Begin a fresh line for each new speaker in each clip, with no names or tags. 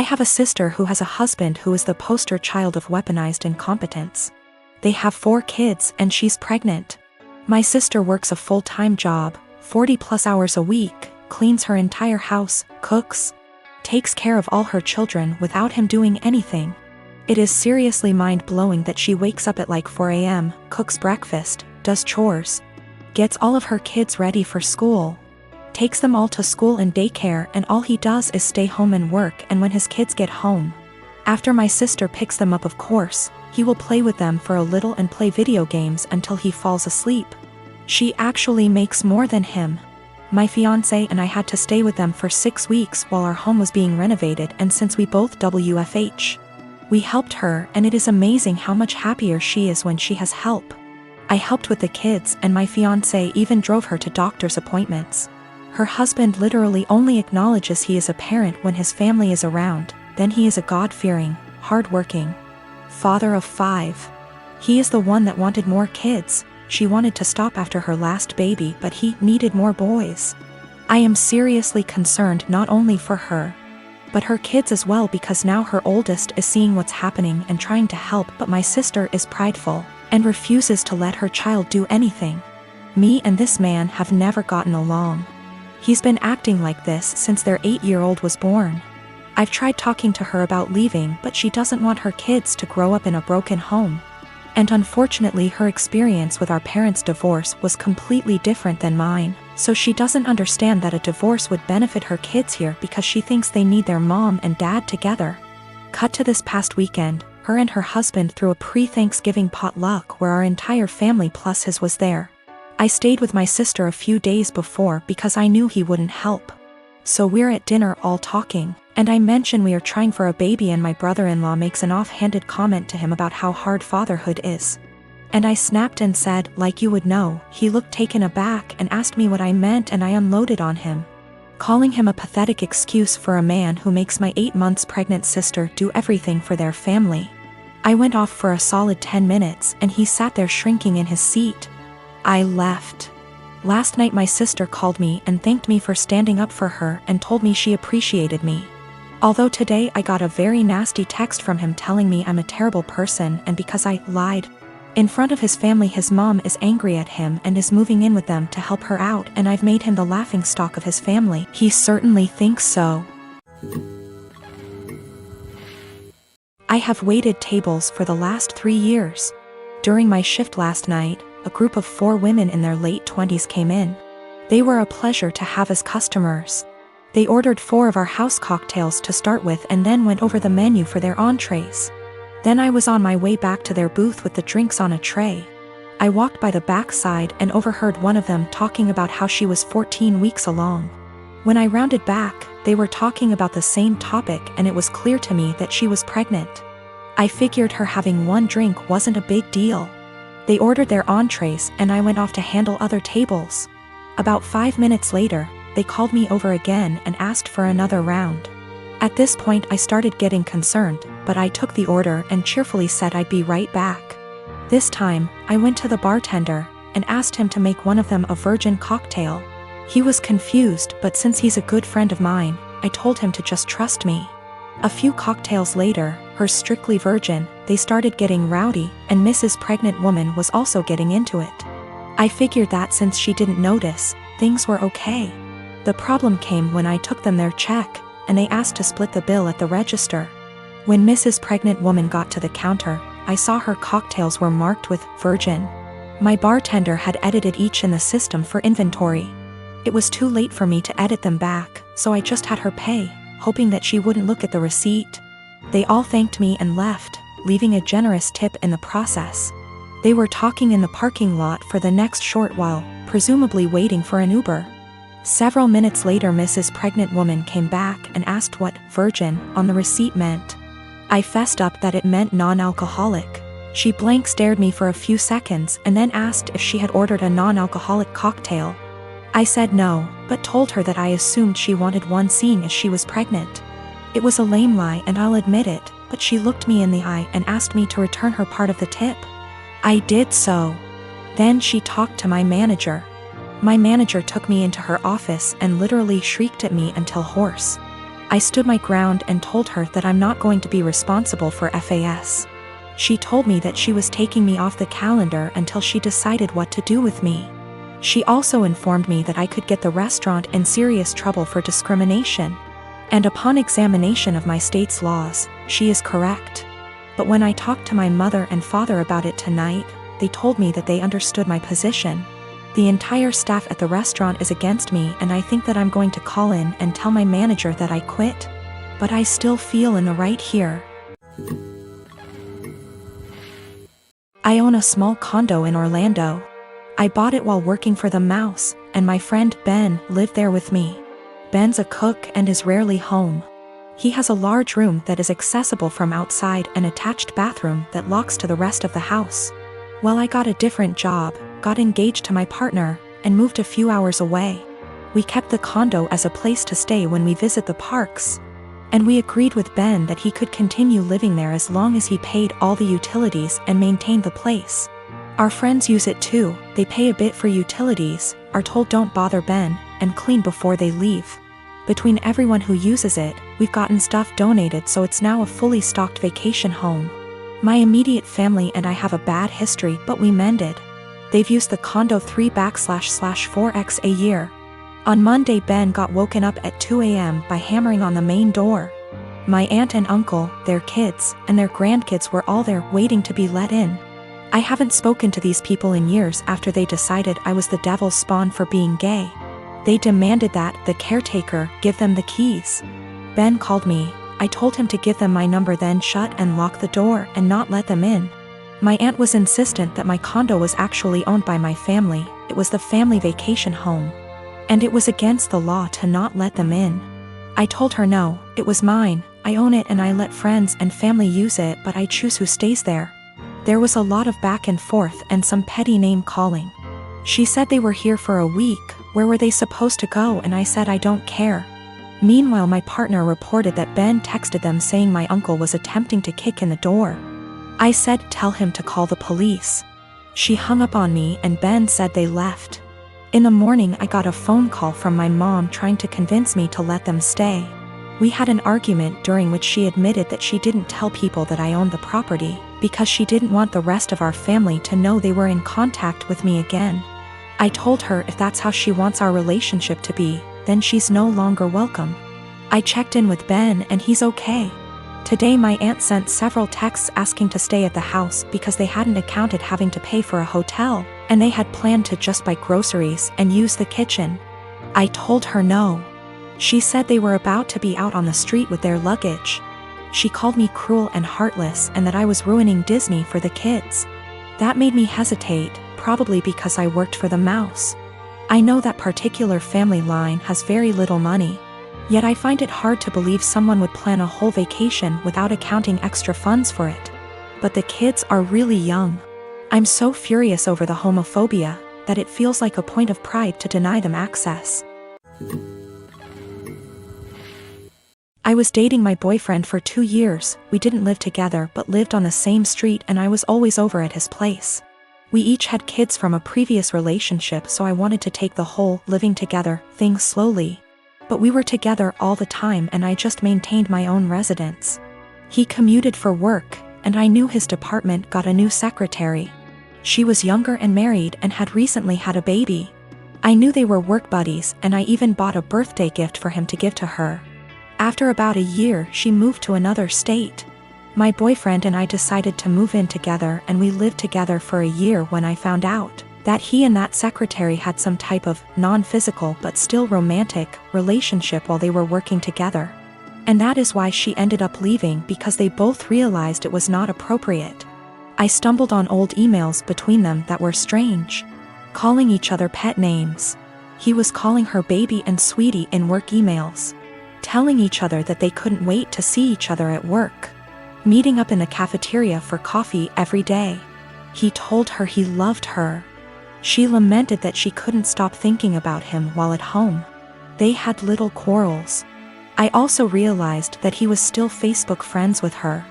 have a sister who has a husband who is the poster child of weaponized incompetence. They have 4 kids and she's pregnant. My sister works a full-time job, 40+ hours a week, cleans her entire house, cooks, takes care of all her children without him doing anything. It is seriously mind-blowing that she wakes up at like 4 a.m., cooks breakfast, does chores, gets all of her kids ready for school, takes them all to school and daycare, and all he does is stay home and work. And when his kids get home, after my sister picks them up, of course, he will play with them for a little and play video games until he falls asleep. She actually makes more than him. My fiancé and I had to stay with them for 6 weeks while our home was being renovated, and since we both WFH, we helped her, and it is amazing how much happier she is when she has help. I helped with the kids, and my fiancé even drove her to doctor's appointments. Her husband literally only acknowledges he is a parent when his family is around, then he is a God-fearing, hard-working father of 5. He is the one that wanted more kids. She wanted to stop after her last baby, but he needed more boys. I am seriously concerned not only for her, but her kids as well, because now her oldest is seeing what's happening and trying to help, but my sister is prideful and refuses to let her child do anything. Me and this man have never gotten along. He's been acting like this since their 8-year-old was born. I've tried talking to her about leaving, but she doesn't want her kids to grow up in a broken home. And unfortunately, her experience with our parents' divorce was completely different than mine, so she doesn't understand that a divorce would benefit her kids here because she thinks they need their mom and dad together. Cut to this past weekend, her and her husband threw a pre-Thanksgiving potluck where our entire family plus his was there. I stayed with my sister a few days before because I knew he wouldn't help. So we're at dinner all talking, and I mention we are trying for a baby, and my brother-in-law makes an offhanded comment to him about how hard fatherhood is. And I snapped and said, like you would know. He looked taken aback and asked me what I meant, and I unloaded on him, calling him a pathetic excuse for a man who makes my 8 months pregnant sister do everything for their family. I went off for a solid 10 minutes and he sat there shrinking in his seat. I left. Last night my sister called me and thanked me for standing up for her and told me she appreciated me. Although today I got a very nasty text from him telling me I'm a terrible person, and because I lied in front of his family, his mom is angry at him and is moving in with them to help her out, and I've made him the laughingstock of his family. He certainly thinks so. I have waited tables for the last 3 years. During my shift last night, a group of 4 women in their late 20s came in. They were a pleasure to have as customers. They ordered 4 of our house cocktails to start with and then went over the menu for their entrees. Then I was on my way back to their booth with the drinks on a tray. I walked by the backside and overheard one of them talking about how she was 14 weeks along. When I rounded back, they were talking about the same topic, and it was clear to me that she was pregnant. I figured her having 1 drink wasn't a big deal. They ordered their entrees and I went off to handle other tables. About 5 minutes later, they called me over again and asked for another round. At this point I started getting concerned, but I took the order and cheerfully said I'd be right back. This time, I went to the bartender and asked him to make one of them a virgin cocktail. He was confused, but since he's a good friend of mine, I told him to just trust me. A few cocktails later, hers strictly virgin, they started getting rowdy, and Mrs. Pregnant Woman was also getting into it. I figured that since she didn't notice, things were okay. The problem came when I took them their check, and they asked to split the bill at the register. When Mrs. Pregnant Woman got to the counter, I saw her cocktails were marked with virgin. My bartender had edited each in the system for inventory. It was too late for me to edit them back, so I just had her pay, hoping that she wouldn't look at the receipt. They all thanked me and left, leaving a generous tip in the process. They were talking in the parking lot for the next short while, presumably waiting for an Uber. Several minutes later, Mrs. Pregnant Woman came back and asked what virgin on the receipt meant. I fessed up that it meant non-alcoholic. She blank stared me for a few seconds and then asked if she had ordered a non-alcoholic cocktail. I said no, but told her that I assumed she wanted one seeing as she was pregnant. It was a lame lie and I'll admit it, but she looked me in the eye and asked me to return her part of the tip. I did so. Then she talked to my manager. My manager took me into her office and literally shrieked at me until hoarse. I stood my ground and told her that I'm not going to be responsible for FAS. She told me that she was taking me off the calendar until she decided what to do with me. She also informed me that I could get the restaurant in serious trouble for discrimination. And upon examination of my state's laws, she is correct. But when I talked to my mother and father about it tonight, they told me that they understood my position. The entire staff at the restaurant is against me, and I think that I'm going to call in and tell my manager that I quit. But I still feel in the right here. I own a small condo in Orlando. I bought it while working for the Mouse, and my friend Ben lived there with me. Ben's a cook and is rarely home. He has a large room that is accessible from outside and attached bathroom that locks to the rest of the house. Well, I got a different job, got engaged to my partner, and moved a few hours away. We kept the condo as a place to stay when we visit the parks. And we agreed with Ben that he could continue living there as long as he paid all the utilities and maintained the place. Our friends use it too. They pay a bit for utilities, are told don't bother Ben, and clean before they leave. Between everyone who uses it, we've gotten stuff donated, so it's now a fully stocked vacation home. My immediate family and I have a bad history, but we mended. They've used the condo 3//4x a year. On Monday, Ben got woken up at 2 a.m. by hammering on the main door. My aunt and uncle, their kids, and their grandkids were all there waiting to be let in. I haven't spoken to these people in years after they decided I was the devil's spawn for being gay. They demanded that the caretaker give them the keys. Ben called me. I told him to give them my number, then shut and lock the door and not let them in. My aunt was insistent that my condo was actually owned by my family. It was the family vacation home. And it was against the law to not let them in. I told her no, it was mine, I own it and I let friends and family use it, but I choose who stays there. There was a lot of back and forth and some petty name calling. She said they were here for a week, where were they supposed to go, and I said I don't care. Meanwhile, my partner reported that Ben texted them saying my uncle was attempting to kick in the door. I said tell him to call the police. She hung up on me and Ben said they left. In the morning, I got a phone call from my mom trying to convince me to let them stay. We had an argument during which she admitted that she didn't tell people that I owned the property because she didn't want the rest of our family to know they were in contact with me again. I told her if that's how she wants our relationship to be, then she's no longer welcome. I checked in with Ben and he's okay. Today my aunt sent several texts asking to stay at the house because they hadn't accounted having to pay for a hotel, and they had planned to just buy groceries and use the kitchen. I told her no. She said they were about to be out on the street with their luggage. She called me cruel and heartless and that I was ruining Disney for the kids. That made me hesitate, probably because I worked for the Mouse. I know that particular family line has very little money. Yet I find it hard to believe someone would plan a whole vacation without accounting extra funds for it. But the kids are really young. I'm so furious over the homophobia that it feels like a point of pride to deny them access. I was dating my boyfriend for 2 years. We didn't live together but lived on the same street, and I was always over at his place. We each had kids from a previous relationship, so I wanted to take the whole living together thing slowly. But we were together all the time and I just maintained my own residence. He commuted for work, and I knew his department got a new secretary. She was younger and married and had recently had a baby. I knew they were work buddies, and I even bought a birthday gift for him to give to her. After about a year, she moved to another state. My boyfriend and I decided to move in together, and we lived together for a year when I found out that he and that secretary had some type of non-physical but still romantic relationship while they were working together. And that is why she ended up leaving, because they both realized it was not appropriate. I stumbled on old emails between them that were strange. Calling each other pet names. He was calling her baby and sweetie in work emails. Telling each other that they couldn't wait to see each other at work. Meeting up in the cafeteria for coffee every day. He told her he loved her. She lamented that she couldn't stop thinking about him while at home. They had little quarrels. I also realized that he was still Facebook friends with her.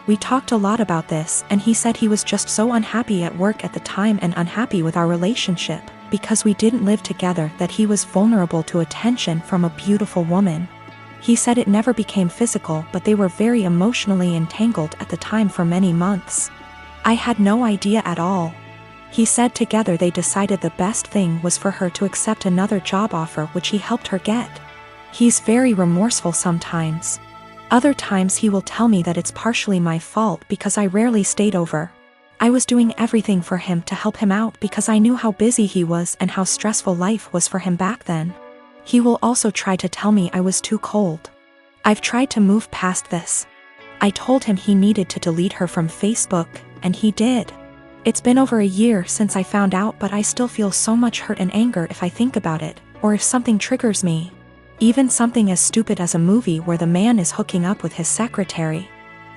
We talked a lot about this, and he said he was just so unhappy at work at the time and unhappy with our relationship, because we didn't live together, that he was vulnerable to attention from a beautiful woman. He said it never became physical, but they were very emotionally entangled at the time for many months. I had no idea at all. He said together they decided the best thing was for her to accept another job offer which he helped her get. He's very remorseful sometimes. Other times he will tell me that it's partially my fault because I rarely stayed over. I was doing everything for him to help him out because I knew how busy he was and how stressful life was for him back then. He will also try to tell me I was too cold. I've tried to move past this. I told him he needed to delete her from Facebook, and he did. It's been over a year since I found out, but I still feel so much hurt and anger if I think about it, or if something triggers me. Even something as stupid as a movie where the man is hooking up with his secretary.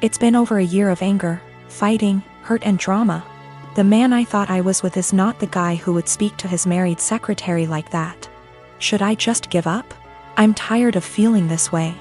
It's been over a year of anger, fighting, hurt and drama. The man I thought I was with is not the guy who would speak to his married secretary like that. Should I just give up? I'm tired of feeling this way.